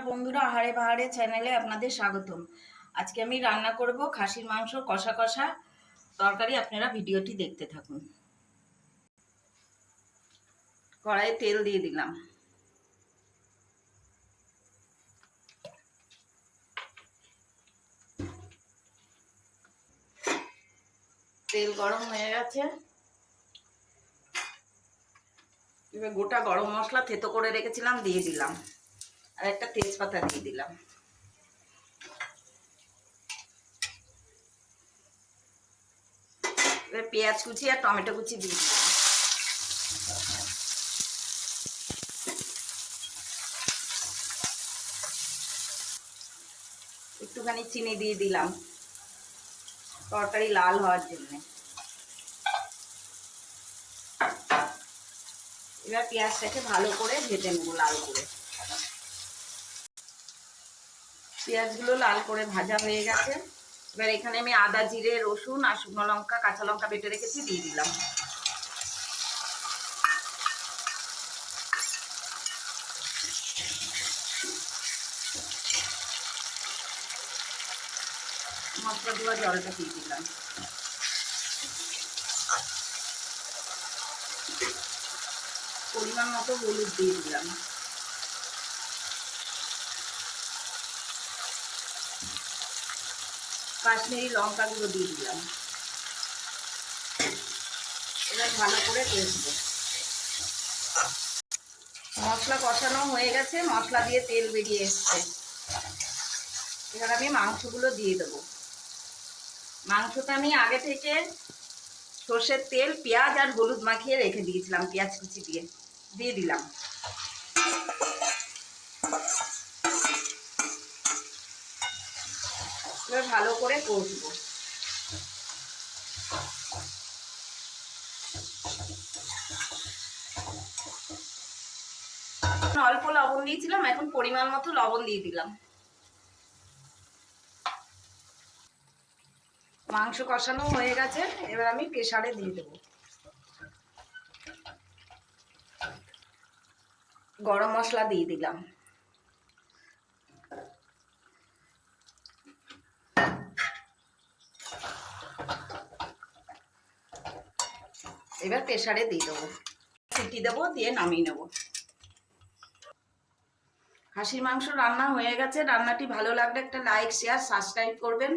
বন্ধুরা, আহারে বাহারে চ্যানেলে আপনাদের স্বাগতম। আজকে আমি রান্না করব খাসির মাংস কষা কষা তরকারি। আপনারা ভিডিওটি দেখতে থাকুন। কড়াইয়ে তেল দিয়ে দিলাম। তেল গরম হয়ে গেছে। এবার গোটা গরম মশলা থেতো করে রেখেছিলাম দিয়ে দিলাম, আর একটা তেজপাতা দিয়ে দিলাম। এবার পেঁয়াজ কুচি আর টমেটো কুচি দিয়ে দিলাম। একটুখানি চিনি দিয়ে দিলাম তরকারি লাল হওয়ার জন্য। এবার পেঁয়াজটাকে ভালো করে ভেজে নেবো লাল করে। পেঁয়াজগুলো লাল করে ভাজা হয়ে গেছে। এবার এখানে আমি আদা, জিরে, রসুন আর শুকনো লঙ্কা, কাঁচা লঙ্কা বেটে রেখেছি দিয়ে দিলাম। মশলা দেওয়া জলটা দিয়ে দিলাম। পরিমাণ মতো হলুদ দিয়ে দিলাম। কাশ্মীরি লঙ্কা গুঁড়ো দিয়ে দিলাম। এবার ভালো করে কষবো। মশলা কষানো হয়ে গেছে, মশলা দিয়ে তেল বেরিয়ে এসছে। এবার আমি মাংসগুলো দিয়ে দেবো। মাংসটা আমি আগে থেকে সর্ষের তেল, পেঁয়াজ আর হলুদ মাখিয়ে রেখে দিয়েছিলাম, পেঁয়াজ কুচি দিয়ে দিলাম। এবার ভালো করে কষবো। অল্প লবণ দিয়েছিলাম, এখন পরিমাণ মতো লবণ দিয়ে দিলাম। মাংস কষানো হয়ে গেছে, এবার আমি প্রেসারে দিয়ে দেবো। গরম মশলা দিয়ে দিলাম। এবার প্রেসারে দিয়ে দেবো, সিটি দেবো, দিয়ে নামিয়ে নেব। খাসির মাংস রান্না হয়ে গেছে। রান্নাটি ভালো লাগলে একটা লাইক, শেয়ার, সাবস্ক্রাইব করবেন।